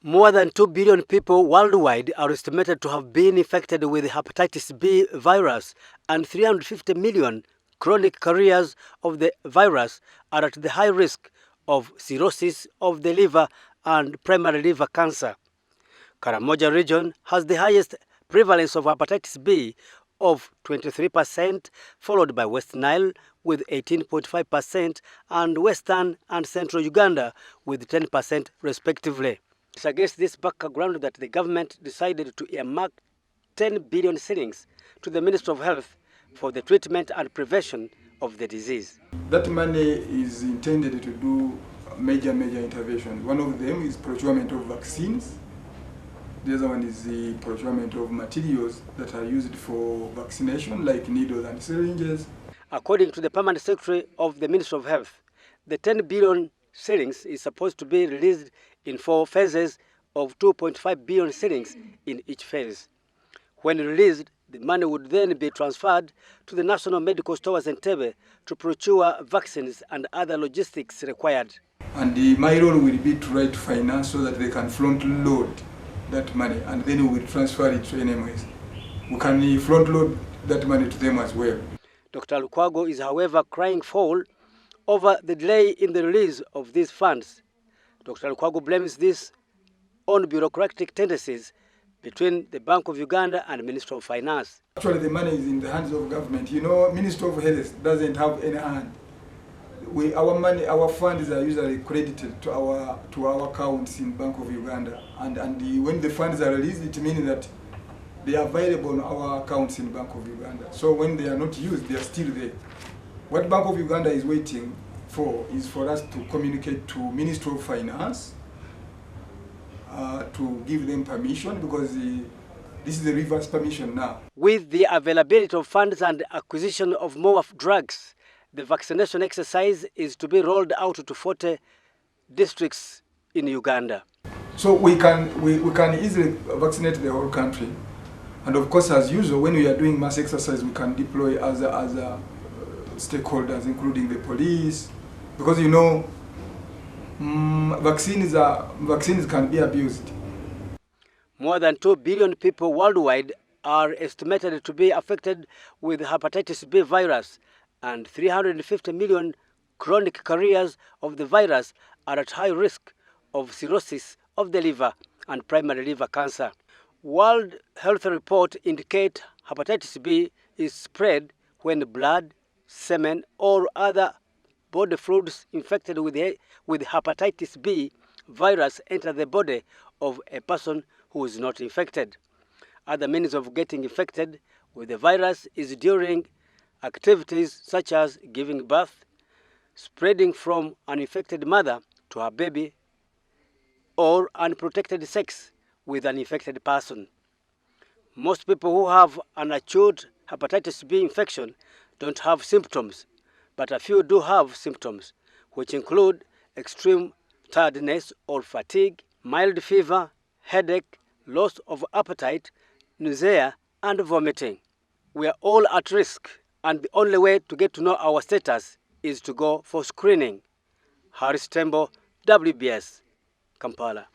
More than 2 billion people worldwide are estimated to have been infected with the hepatitis B virus, and 350 million chronic carriers of the virus are at the high risk of cirrhosis of the liver and primary liver cancer. Karamoja region has the highest prevalence of hepatitis B of 23%, followed by West Nile with 18.5% and Western and Central Uganda with 10% respectively. It's against this background that the government decided to earmark 10 billion shillings to the Ministry of Health for the treatment and prevention of the disease. That money is intended to do major interventions. One of them is procurement of vaccines. The other one is the procurement of materials that are used for vaccination, like needles and syringes. According to the Permanent Secretary of the Ministry of Health, the 10 billion shillings is supposed to be released in 4 phases of 2.5 billion shillings in each phase. When released, the money would then be transferred to the National Medical Stores in Entebbe to procure vaccines and other logistics required. And my role will be to try to finance so that they can front load that money, and then we will transfer it to NMS. We can front load that money to them as well. Dr. Lukwago is, however, crying foul over the delay in the release of these funds. Dr. Lukwago blames this on bureaucratic tendencies between the Bank of Uganda and Ministry of Finance. Actually, the money is in the hands of government. You know, Ministry of Health doesn't have any hand. Our funds are usually credited to our accounts in Bank of Uganda, and when the funds are released, it means that they are available on our accounts in Bank of Uganda. So when they are not used, they are still there. What Bank of Uganda is waiting for is for us to communicate to Ministry of Finance to give them permission, because this is the reverse permission now. With the availability of funds and acquisition of more drugs, the vaccination exercise is to be rolled out to 40 districts in Uganda. So we can easily vaccinate the whole country. And of course, as usual, when we are doing mass exercise, we can deploy other stakeholders, including the police, because you know, vaccines can be abused. More than 2 billion people worldwide are estimated to be affected with hepatitis B virus, and 350 million chronic carriers of the virus are at high risk of cirrhosis of the liver and primary liver cancer. World Health Report indicate hepatitis B is spread when blood, semen, or other body fluids infected with hepatitis B virus enter the body of a person who is not infected. Other means of getting infected with the virus is during activities such as giving birth, spreading from an infected mother to her baby, or unprotected sex with an infected person. Most people who have an acute hepatitis B infection don't have symptoms, but a few do have symptoms, which include extreme tiredness or fatigue, mild fever, headache, loss of appetite, nausea, and vomiting. We are all at risk, and the only way to get to know our status is to go for screening. Harris Tembo, WBS, Kampala.